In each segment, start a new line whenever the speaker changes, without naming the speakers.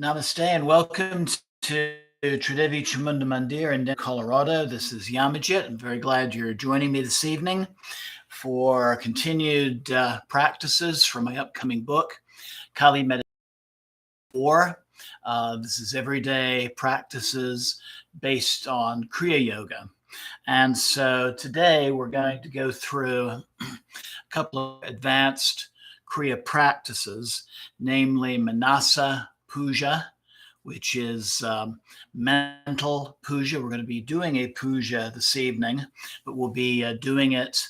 Namaste and welcome to Tridevi Chamunda Mandir in Denver, Colorado. This is Yamajit. I'm very glad you're joining me this evening for continued practices for my upcoming book, Kali Meditation 4. This is everyday practices based on Kriya Yoga. And so today we're going to go through a couple of advanced Kriya practices, namely Manassa Puja, which is mental puja. We're going to be doing a puja this evening, but we'll be doing it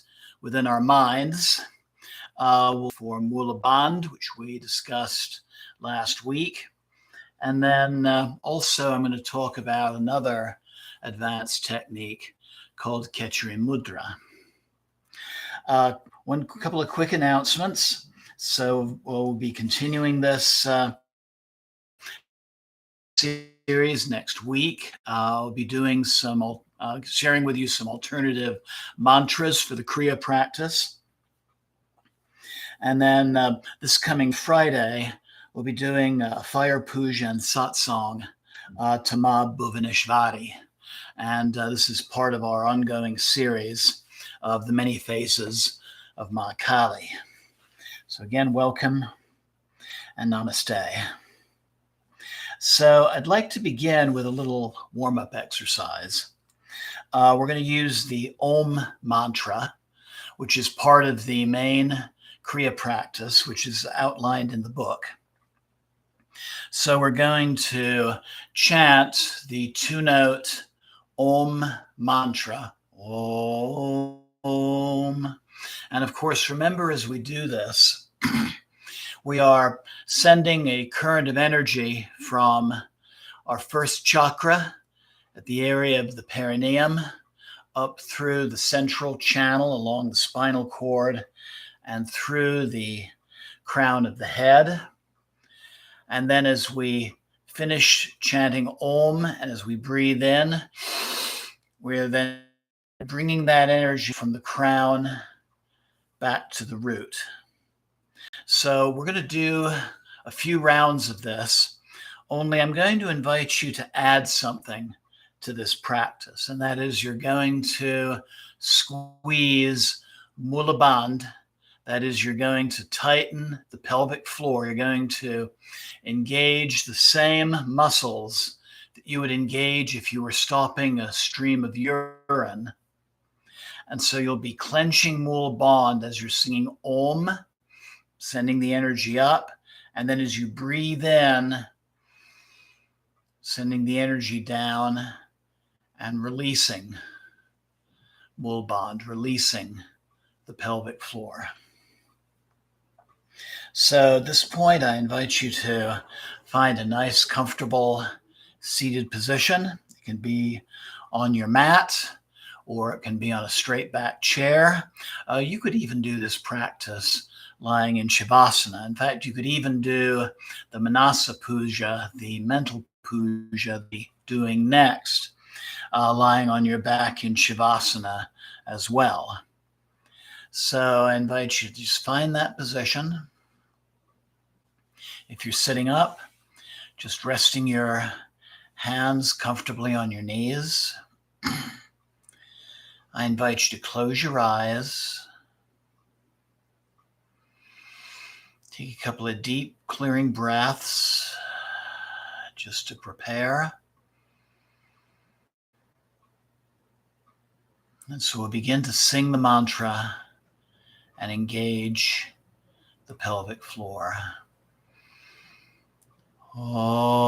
within our minds. For Mula Bandh, which we discussed last week. And then also I'm going to talk about another advanced technique called Ketchum Mudra. One couple of quick announcements. So we'll be continuing this series next week. I'll be doing some, sharing with you some alternative mantras for the Kriya practice. And then this coming Friday, we'll be doing Fire Puja and Satsang to Ma Bhuvaneshwari. And this is part of our ongoing series of the many faces of Ma Kali. So again, welcome and namaste. So I'd like to begin with a little warm-up exercise. We're going to use the Om mantra, which is part of the main Kriya practice, which is outlined in the book. So we're going to chant the two-note Om mantra, Om. And of course, remember as we do this, we are sending a current of energy from our first chakra at the area of the perineum up through the central channel along the spinal cord and through the crown of the head. And then as we finish chanting Om and as we breathe in, we're then bringing that energy from the crown back to the root. So we're going to do a few rounds of this, only I'm going to invite you to add something to this practice, and that is you're going to squeeze Mula Bandh. That is, you're going to tighten the pelvic floor. You're going to engage the same muscles that you would engage if you were stopping a stream of urine. And so you'll be clenching Mula Bandh as you're singing Om, sending the energy up. And then as you breathe in, sending the energy down and releasing Mula Bandh, releasing the pelvic floor. So at this point, I invite you to find a nice, comfortable seated position. It can be on your mat, or it can be on a straight back chair. You could even do this practice lying in Shavasana. In fact, you could even do the Manassa Puja, the mental puja, doing next, lying on your back in Shavasana as well. So I invite you to just find that position. If you're sitting up, just resting your hands comfortably on your knees. I invite you to close your eyes. Take a couple of deep, clearing breaths just to prepare. And so we'll begin to sing the mantra and engage the pelvic floor. Om.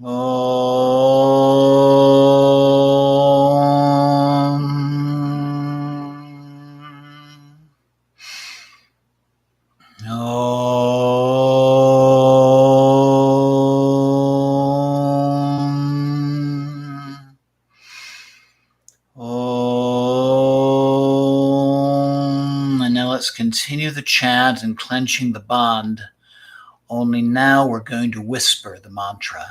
And now let's continue the chant and clenching the bond. Only now we're going to whisper the mantra.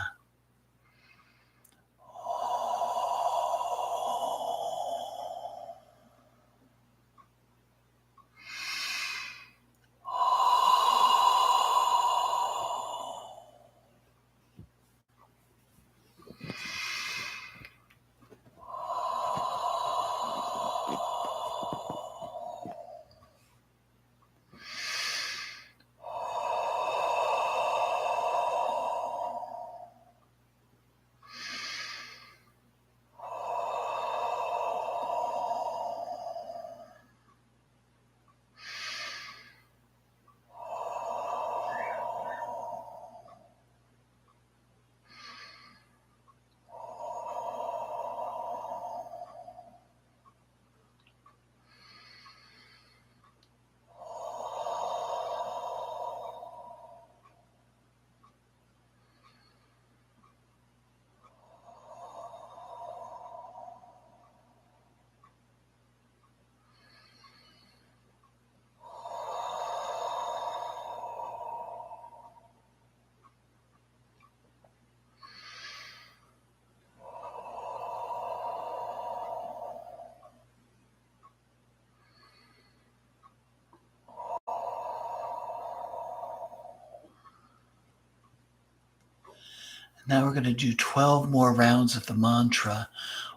Now we're going to do 12 more rounds of the mantra,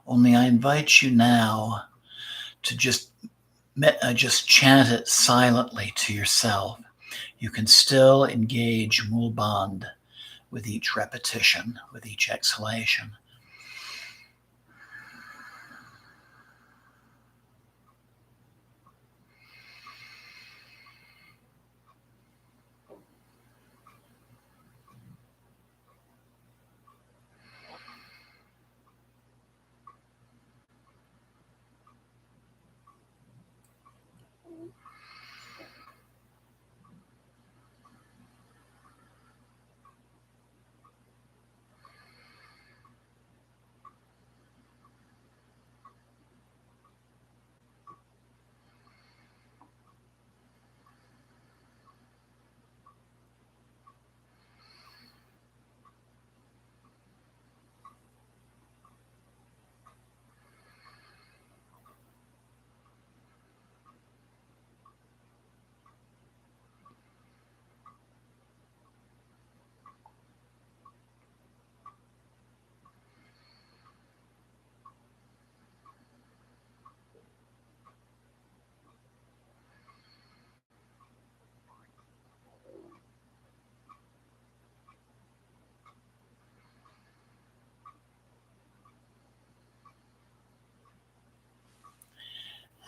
only I invite you now to just chant it silently to yourself. You can still engage Mul Bandh with each repetition, with each exhalation.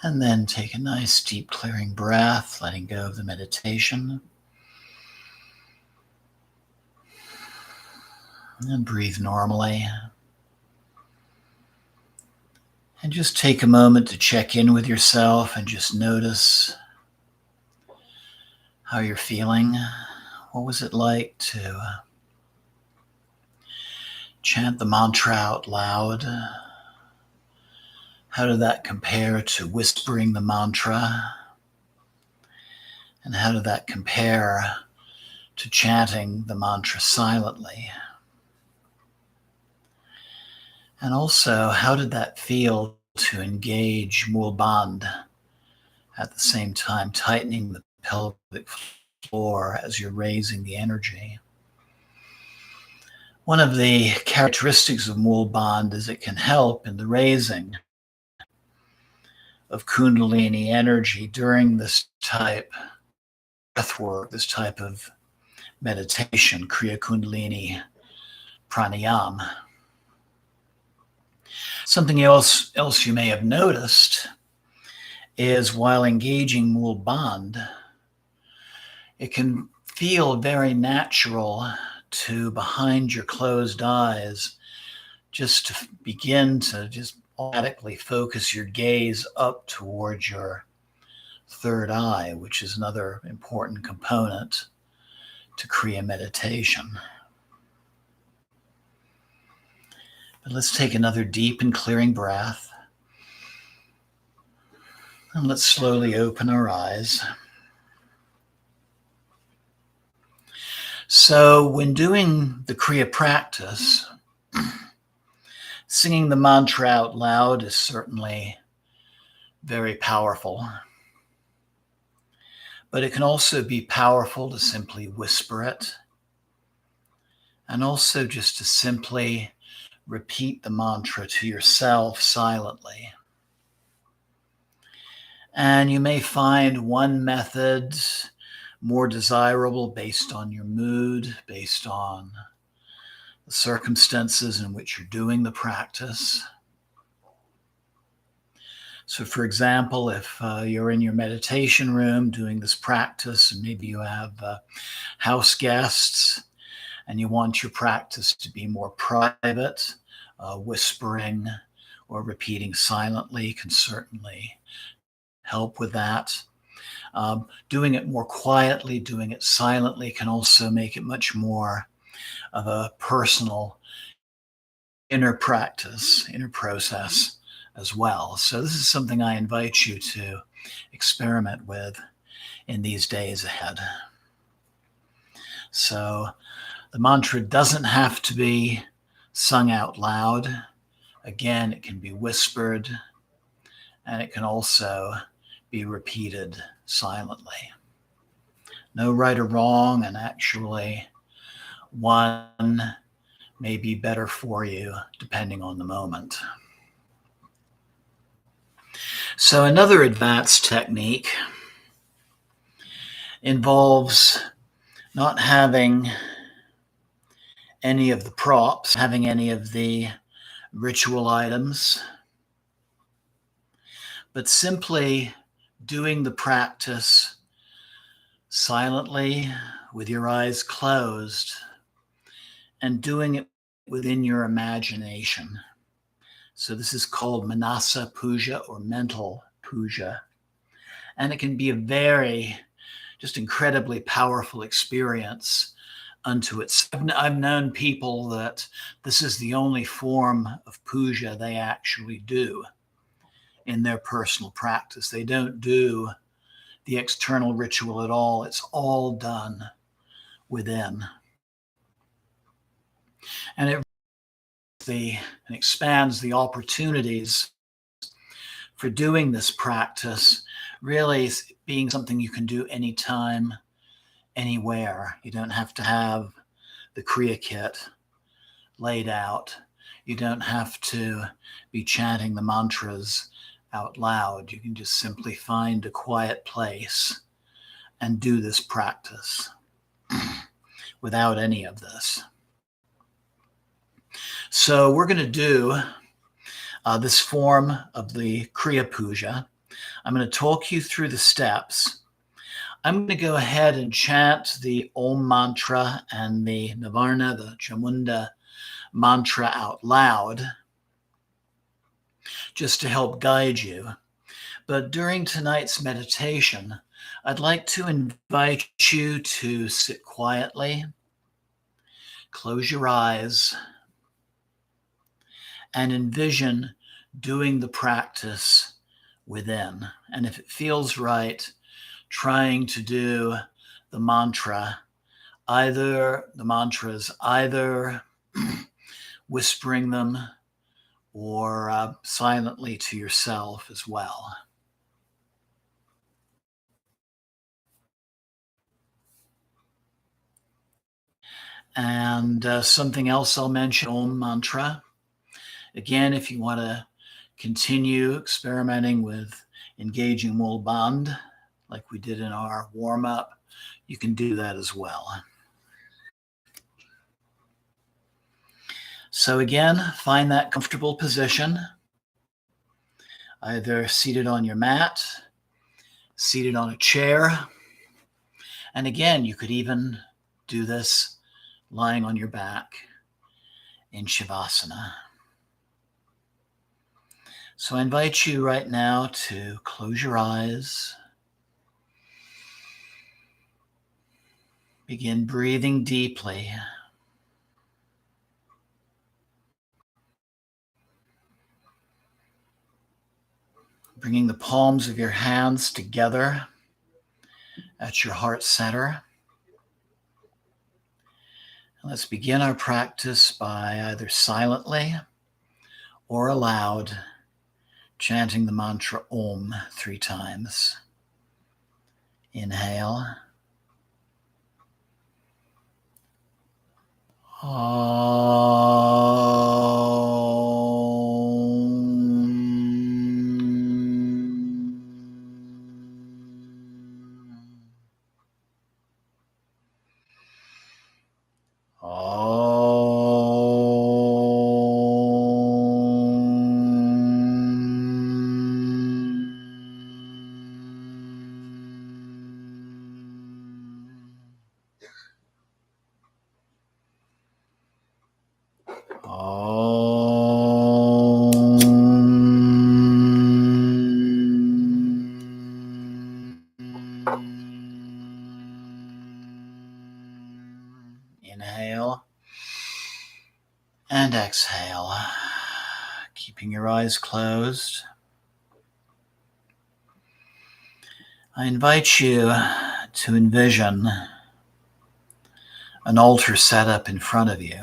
And then take a nice deep clearing breath, letting go of the meditation. And breathe normally. And just take a moment to check in with yourself and just notice how you're feeling. What was it like to chant the mantra out loud? How did that compare to whispering the mantra? And how did that compare to chanting the mantra silently? And also, how did that feel to engage Mul Bandh at the same time, tightening the pelvic floor as you're raising the energy? One of the characteristics of Mul Bandh is it can help in the raising of Kundalini energy during this type of breath work, this type of meditation, Kriya Kundalini Pranayama. Something else you may have noticed is while engaging Mul Bandh, it can feel very natural to, behind your closed eyes, just to begin to just automatically focus your gaze up towards your third eye, which is another important component to Kriya meditation. But let's take another deep and clearing breath. And let's slowly open our eyes. So when doing the Kriya practice, singing the mantra out loud is certainly very powerful. But it can also be powerful to simply whisper it, and also just to simply repeat the mantra to yourself silently. And you may find one method more desirable based on your mood, based on the circumstances in which you're doing the practice. So for example, if you're in your meditation room doing this practice, and maybe you have house guests and you want your practice to be more private, whispering or repeating silently can certainly help with that. Doing it more quietly, doing it silently can also make it much more of a personal inner practice, inner process as well. So this is something I invite you to experiment with in these days ahead. So the mantra doesn't have to be sung out loud. Again, it can be whispered, and it can also be repeated silently. No right or wrong, and actually one may be better for you depending on the moment. So another advanced technique involves not having any of the props, having any of the ritual items, but simply doing the practice silently with your eyes closed and doing it within your imagination. So this is called Manassa Puja, or mental puja. And it can be a very, just incredibly powerful experience unto itself. I've known people that this is the only form of puja they actually do in their personal practice. They don't do the external ritual at all. It's all done within. And it expands the opportunities for doing this practice, really being something you can do anytime, anywhere. You don't have to have the Kriya kit laid out. You don't have to be chanting the mantras out loud. You can just simply find a quiet place and do this practice without any of this. So we're going to do this form of the Kriya Puja. I'm going to talk you through the steps. I'm going to go ahead and chant the Om mantra and the Navarna, the Chamunda mantra out loud, just to help guide you. But during tonight's meditation, I'd like to invite you to sit quietly, close your eyes, and envision doing the practice within. And if it feels right, trying to do the mantra, either whispering them or silently to yourself as well. And something else I'll mention, Om mantra. Again, if you want to continue experimenting with engaging Mul Bandh, like we did in our warm-up, you can do that as well. So again, find that comfortable position, either seated on your mat, seated on a chair. And again, you could even do this lying on your back in Shavasana. So I invite you right now to close your eyes. Begin breathing deeply. Bringing the palms of your hands together at your heart center. And let's begin our practice by either silently or aloud chanting the mantra Om 3 times. Inhale. Inhale and exhale, keeping your eyes closed. I invite you to envision an altar set up in front of you.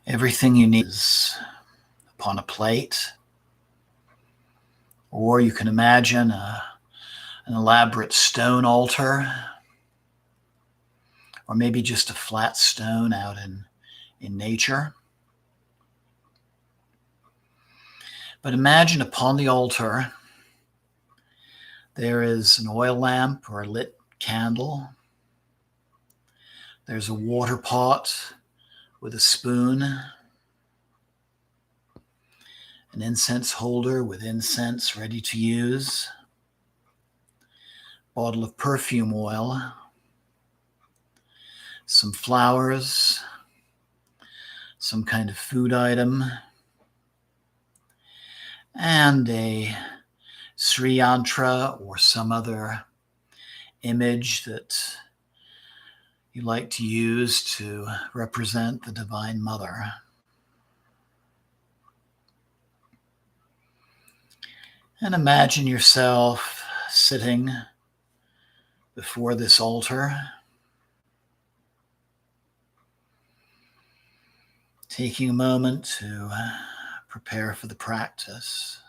Everything you need is upon a plate, or you can imagine an elaborate stone altar, or maybe just a flat stone out in nature. But imagine upon the altar, there is an oil lamp or a lit candle. There's a water pot with a spoon, an incense holder with incense ready to use, bottle of perfume oil, some flowers, some kind of food item, and a Sri Yantra or some other image that you like to use to represent the Divine Mother. And imagine yourself sitting before this altar, taking a moment to prepare for the practice.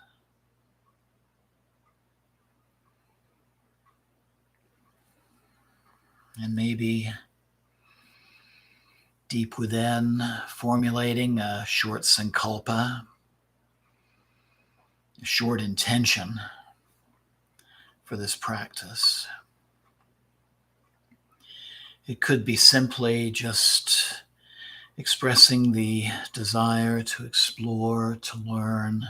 And maybe deep within, formulating a short sankalpa, a short intention for this practice. It could be simply just expressing the desire to explore, to learn,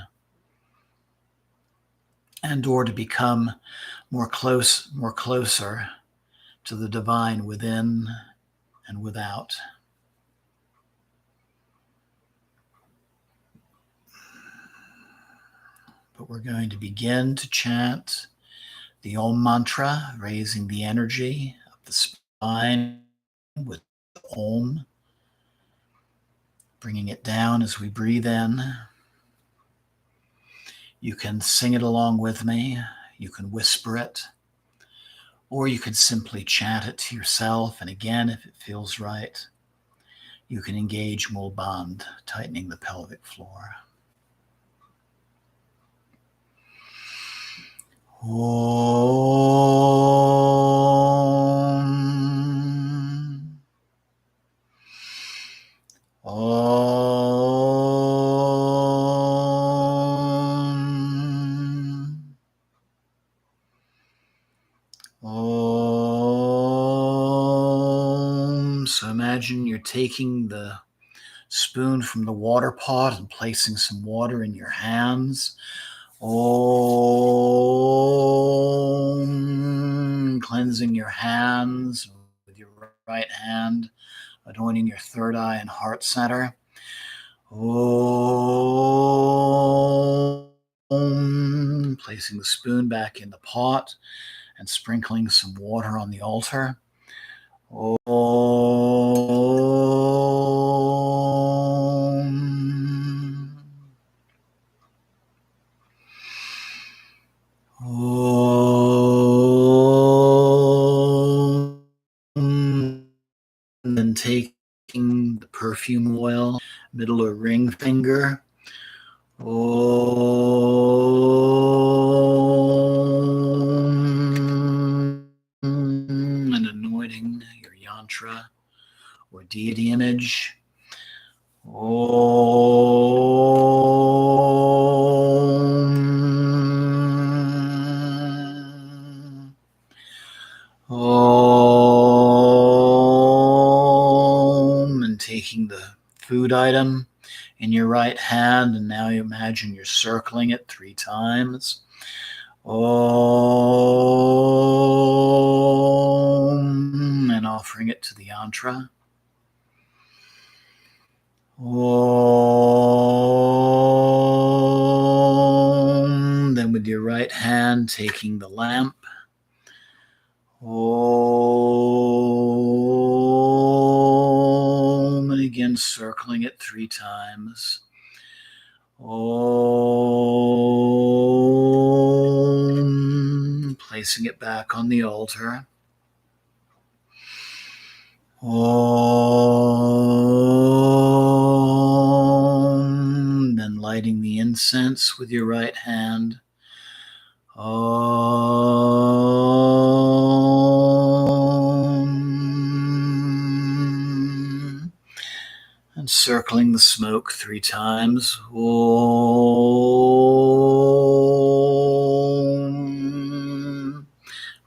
and or to become more closer to the divine within and without. But we're going to begin to chant the Om mantra, raising the energy of the spine with Om, bringing it down as we breathe in. You can sing it along with me, you can whisper it, or you could simply chant it to yourself. And again, if it feels right, you can engage Mulbandh, tightening the pelvic floor. Om. Om. Om. So imagine you're taking the spoon from the water pot and placing some water in your hands. Om. cleansing your hands with your right hand, anointing your third eye and heart center. Om. Placing the spoon back in the pot and sprinkling some water on the altar. Om. Om. And then taking the perfume oil, middle or ring finger. Om. And anointing your yantra or deity image. Om. Om. And taking the food item in your right hand, and now you imagine you're circling it 3 times. Om. And offering it to the yantra. Om. Then with your right hand, taking the lamp. Om. And again, circling it 3 times. Om. Placing it back on the altar. Om. Then lighting the incense with your right hand. Om. And circling the smoke 3 times. Om.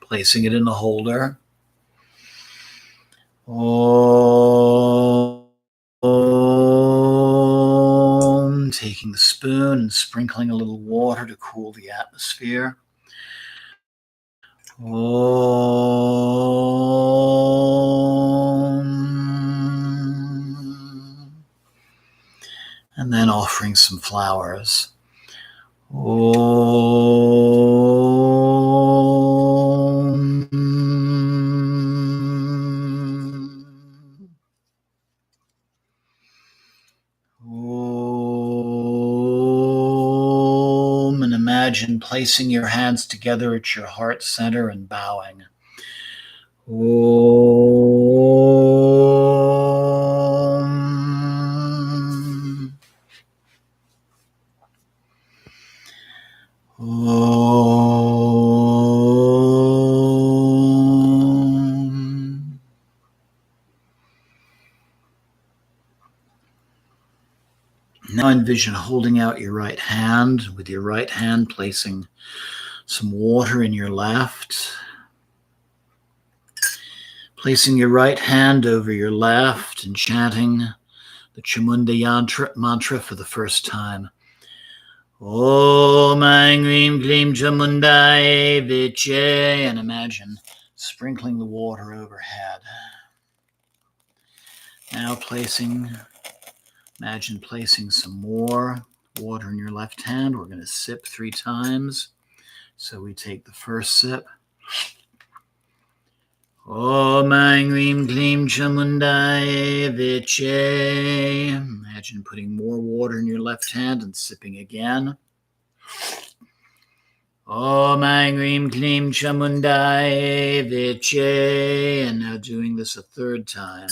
Placing it in the holder. Om. Taking the spoon and sprinkling a little water to cool the atmosphere. Om. And then offering some flowers. Om. Om. And imagine placing your hands together at your heart center and bowing. Om. Om. Now envision holding out your right hand, with your right hand placing some water in your left. Placing your right hand over your left and chanting the Chamunda mantra for the first time. Om Aing Reem Gleem Chamundai Viche. And imagine sprinkling the water overhead. Now imagine placing some more water in your left hand. We're going to sip 3 times. So we take the first sip. Om Aing Reem Gleem Chamundai Viche. Imagine putting more water in your left hand and sipping again. Om Aing Reem Gleem Chamundai Viche. And now doing this a 3rd time.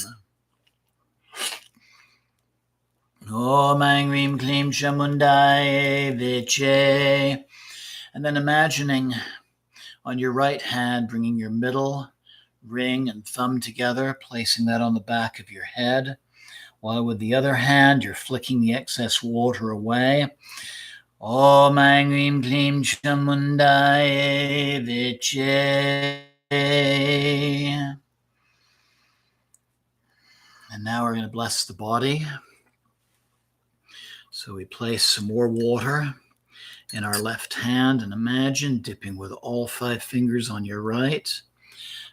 Om Aing Reem Gleem Chamundai Viche. And then imagining on your right hand, bringing your middle ring and thumb together, placing that on the back of your head, while with the other hand, you're flicking the excess water away. Om Aing Reem Gleem Chamundai Viche. And now we're going to bless the body. So we place some more water in our left hand and imagine dipping with all 5 fingers on your right.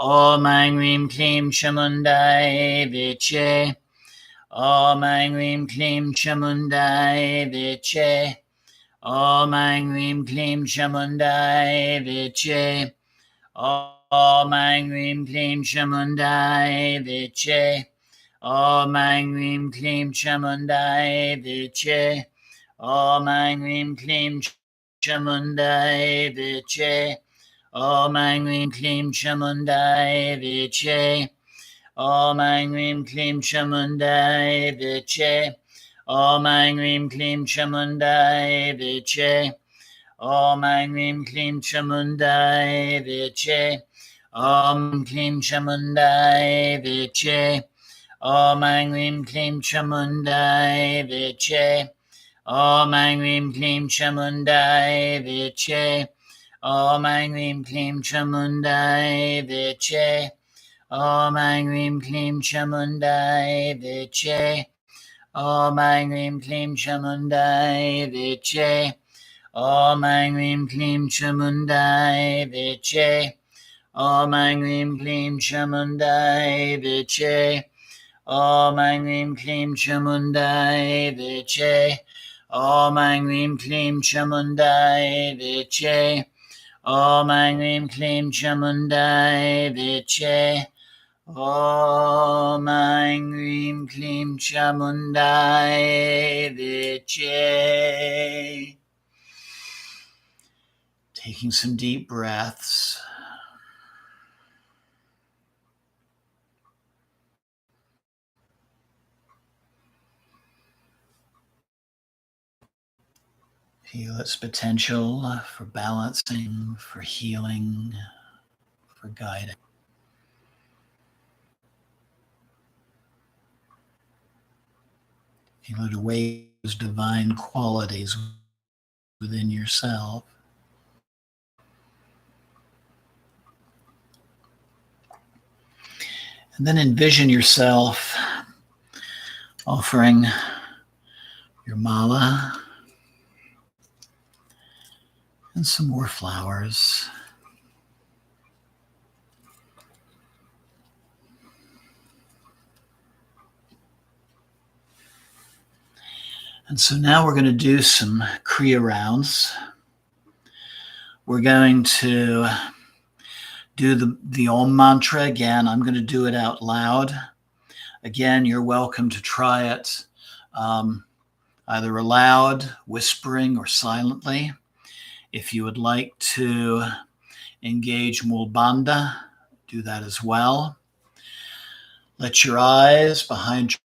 Om Aing Rim Klim Chamundai Viche. Om Aing Rim Klim Chamundai Viche. Om Aing Rim Klim Chamundai Viche. Om Aing Rim Klim Chamundai Viche. Om Aing Rim Klim Chamundai Viche. Om Aing Rim Klim Chamundai Viche. Om Aing Rim Klim Chamundai Viche. Om Aing Rim Klim Chamundai Viche. Om Aing Rim Klim Chamundai Viche. Om Aing Rim Klim Chamundai Viche. Om Klim Chamundai Viche. Om Aing Rim Klim Chamundai Viche. Om Aing Rim Klim Chamundai Viche. Om Aing Rim Klim Chamundai Viche. Om Aing Rim Klim Chamundai Viche. Om Aing Rim Klim Chamundai Viche. Om Aing Rim Klim Chamundai Viche. Om Aing Rim Klim Chamundai Viche. Om Aing Rim Klim Chamundai Viche. Om Aing Rim Klim Chamundai Viche. Om Aing Rim Klim Chamundai Viche. Om Aing Rim Klim Chamundai Viche. Taking some deep breaths. Feel its potential for balancing, for healing, for guiding. Feel it awake those divine qualities within yourself. And then envision yourself offering your mala and some more flowers. And so now we're going to do some Kriya rounds. We're going to do the Om mantra again. I'm going to do it out loud. Again, you're welcome to try it either aloud, whispering, or silently. If you would like to engage Mulbandha, do that as well. Let your eyes behind your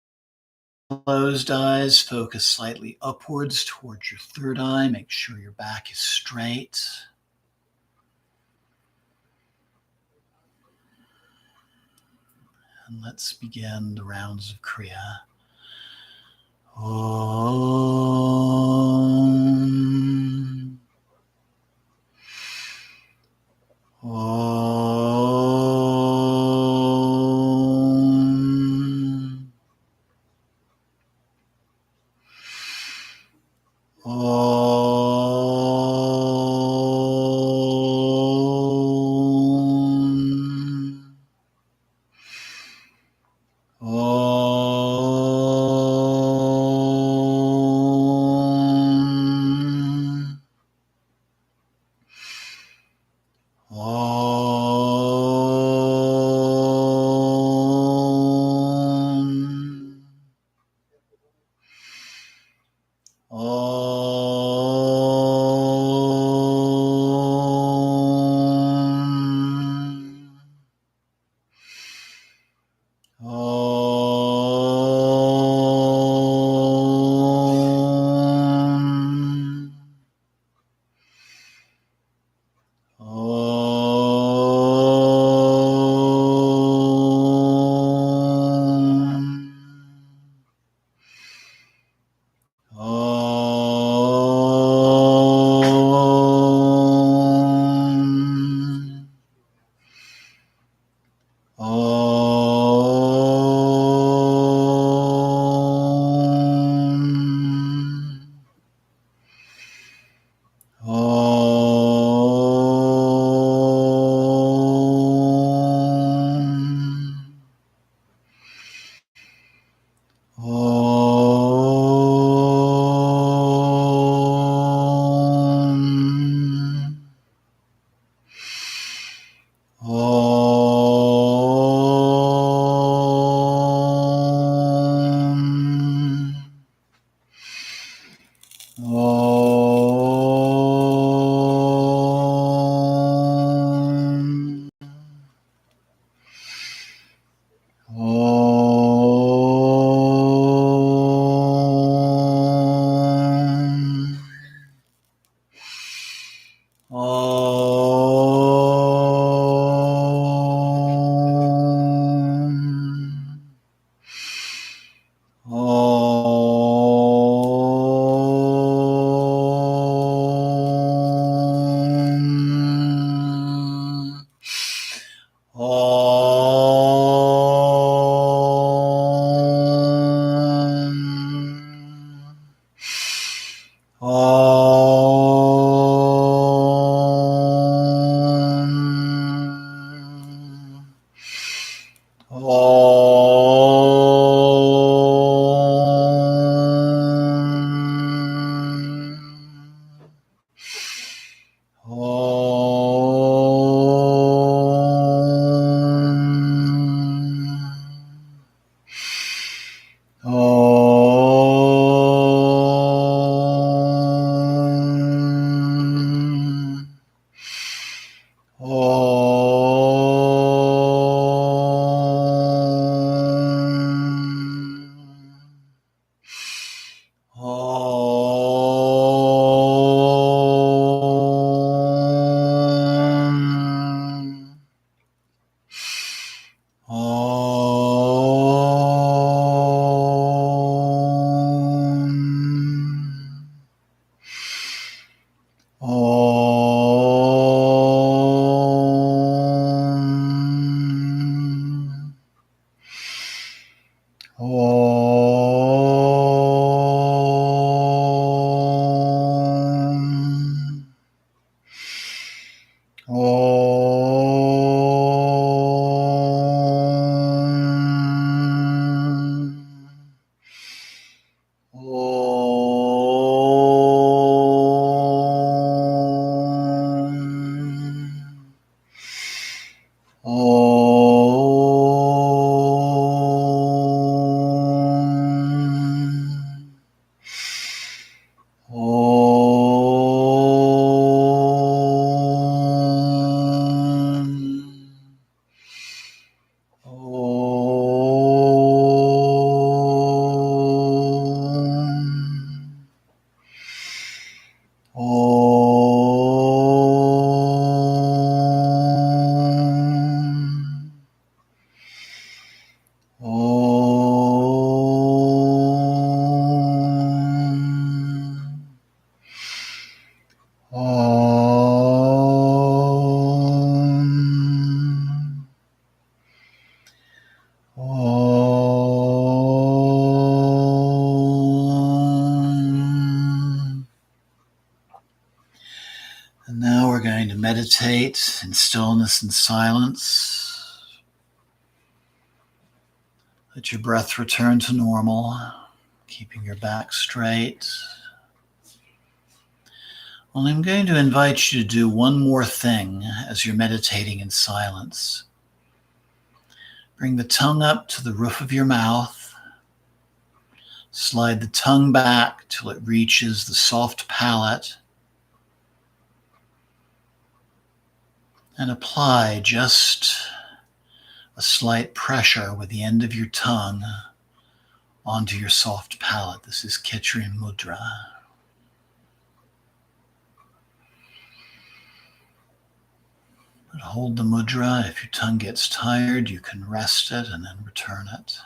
closed eyes focus slightly upwards towards your third eye. Make sure your back is straight. And let's begin the rounds of Kriya. Om. Om. Om. And now we're going to meditate in stillness and silence. Let your breath return to normal, keeping your back straight. Well, I'm going to invite you to do one more thing as you're meditating in silence. Bring the tongue up to the roof of your mouth. Slide the tongue back till it reaches the soft palate. And apply just a slight pressure with the end of your tongue onto your soft palate. This is Ketchum Mudra. But hold the mudra. If your tongue gets tired, you can rest it and then return it.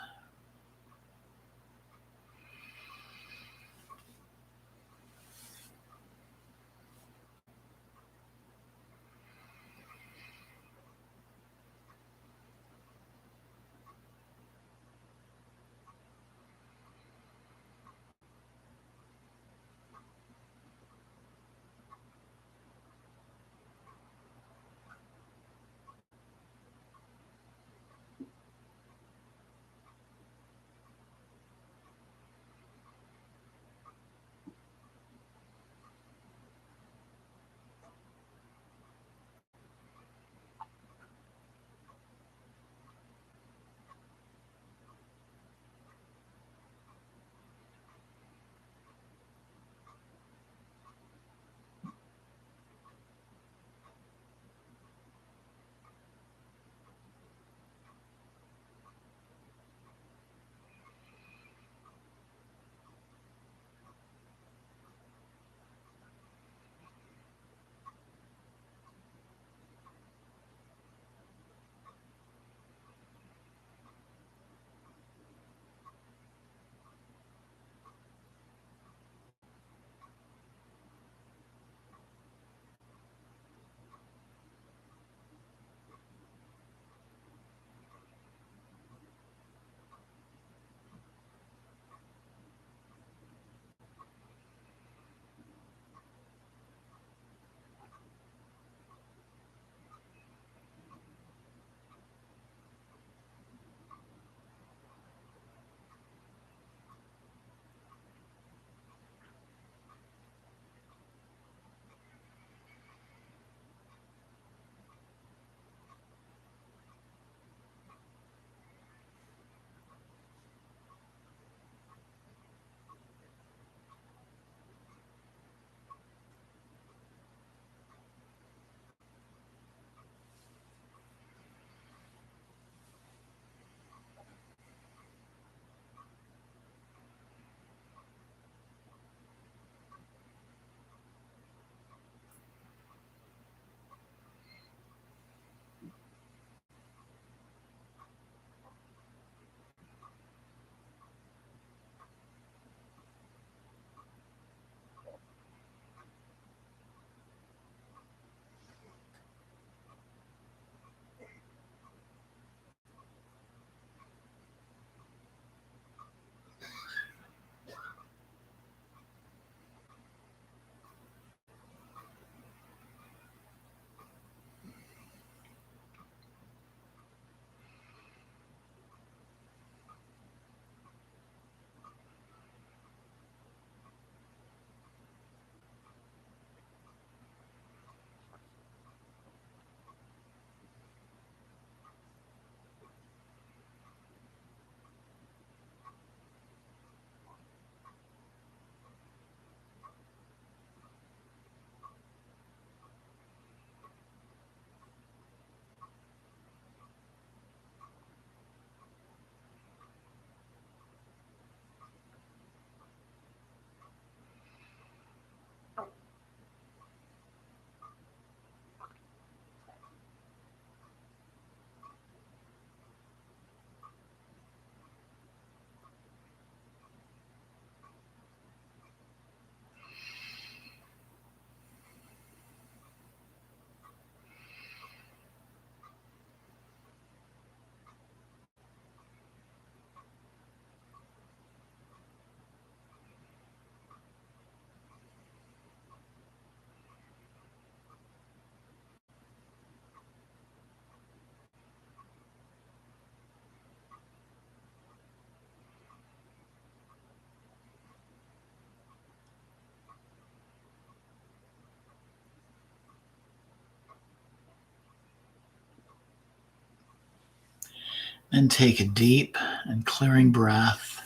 And take a deep and clearing breath.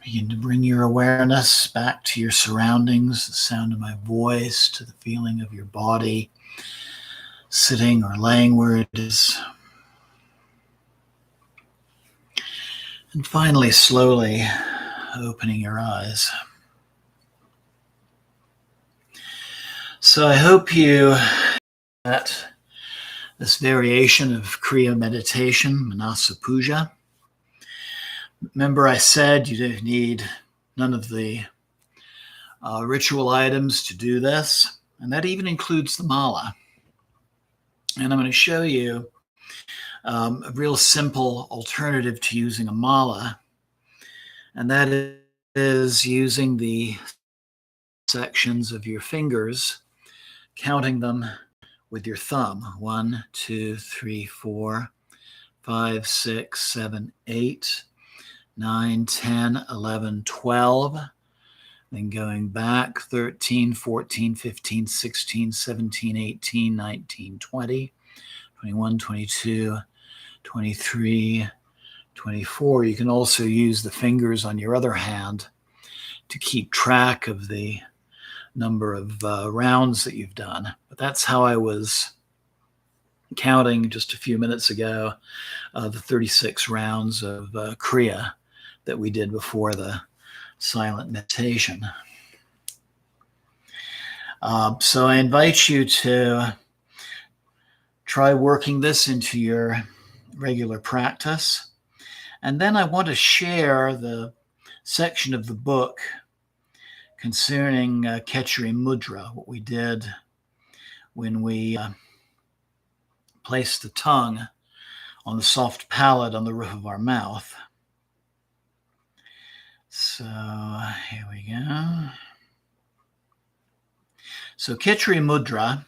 Begin to bring your awareness back to your surroundings, the sound of my voice, to the feeling of your body, sitting or laying where it is. And finally, slowly opening your eyes. So I hope you that this variation of Kriya meditation, Manassa Puja. Remember I said you don't need none of the ritual items to do this, and that even includes the mala. And I'm going to show you a real simple alternative to using a mala, and that is using the sections of your fingers, counting them with your thumb. 1, 2, 3, 4, 5, 6, 7, 8, 9, 10, 11, 12. Then going back 13, 14, 15, 16, 17, 18, 19, 20, 21, 22, 23, 24. You can also use the fingers on your other hand to keep track of the number of rounds that you've done. But that's how I was counting just a few minutes ago, the 36 rounds of Kriya that we did before the silent meditation. So I invite you to try working this into your regular practice. And then I want to share the section of the book concerning Quechuri Mudra, what we did when we placed the tongue on the soft palate on the roof of our mouth. So here we go. So Quechuri Mudra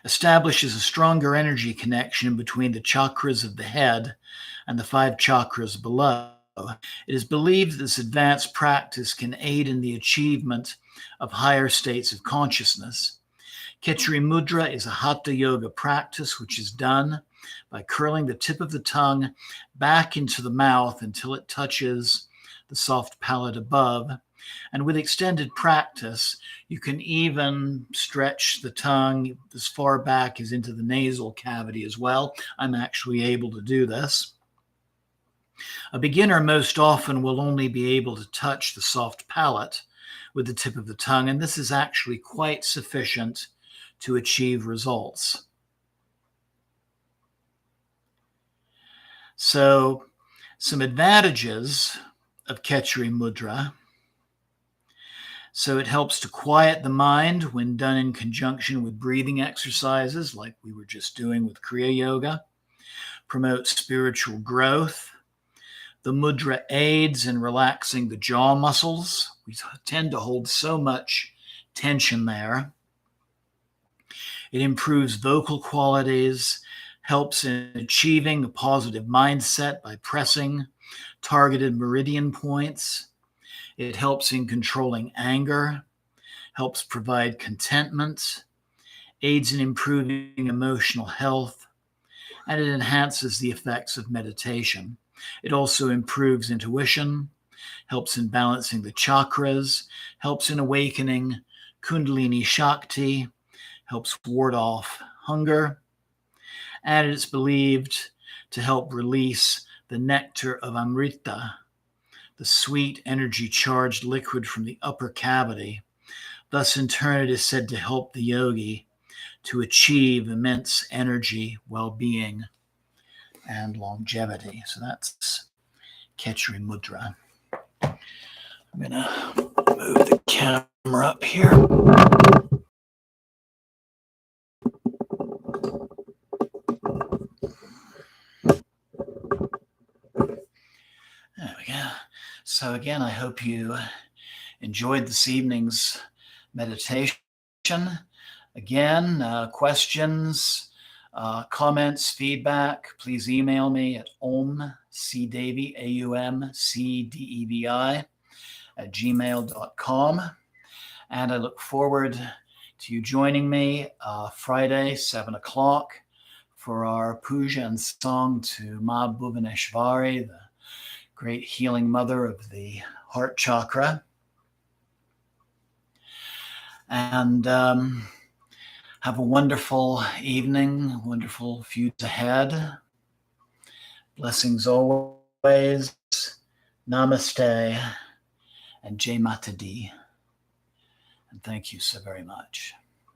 establishes a stronger energy connection between the chakras of the head and the 5 chakras below. It is believed that this advanced practice can aid in the achievement of higher states of consciousness. Quechuri Mudra is a hatha yoga practice which is done by curling the tip of the tongue back into the mouth until it touches the soft palate above. And with extended practice, you can even stretch the tongue as far back as into the nasal cavity as well. I'm actually able to do this. A beginner most often will only be able to touch the soft palate with the tip of the tongue, and this is actually quite sufficient to achieve results. So, some advantages of Quechuri Mudra. So it helps to quiet the mind when done in conjunction with breathing exercises like we were just doing with Kriya Yoga. Promotes spiritual growth. The mudra aids in relaxing the jaw muscles. We tend to hold so much tension there. It improves vocal qualities, helps in achieving a positive mindset by pressing targeted meridian points. It helps in controlling anger, helps provide contentment, aids in improving emotional health, and it enhances the effects of meditation. It also improves intuition, helps in balancing the chakras, helps in awakening Kundalini Shakti, helps ward off hunger, and it's believed to help release the nectar of Amrita, the sweet energy-charged liquid from the upper cavity. Thus, in turn, it is said to help the yogi to achieve immense energy, well-being, and longevity. So that's Quechuri Mudra. I'm going to move the camera up here. There we go. So again, I hope you enjoyed this evening's meditation. Again, questions, comments, feedback, please email me at omcdevi, AUMCDEVI, @gmail.com. And I look forward to you joining me Friday, 7 o'clock, for our puja and song to Ma Bhuvaneshwari, the great healing mother of the heart chakra. And have a wonderful evening, wonderful few days ahead. Blessings always. Namaste and Jai Mata Di. And thank you so very much.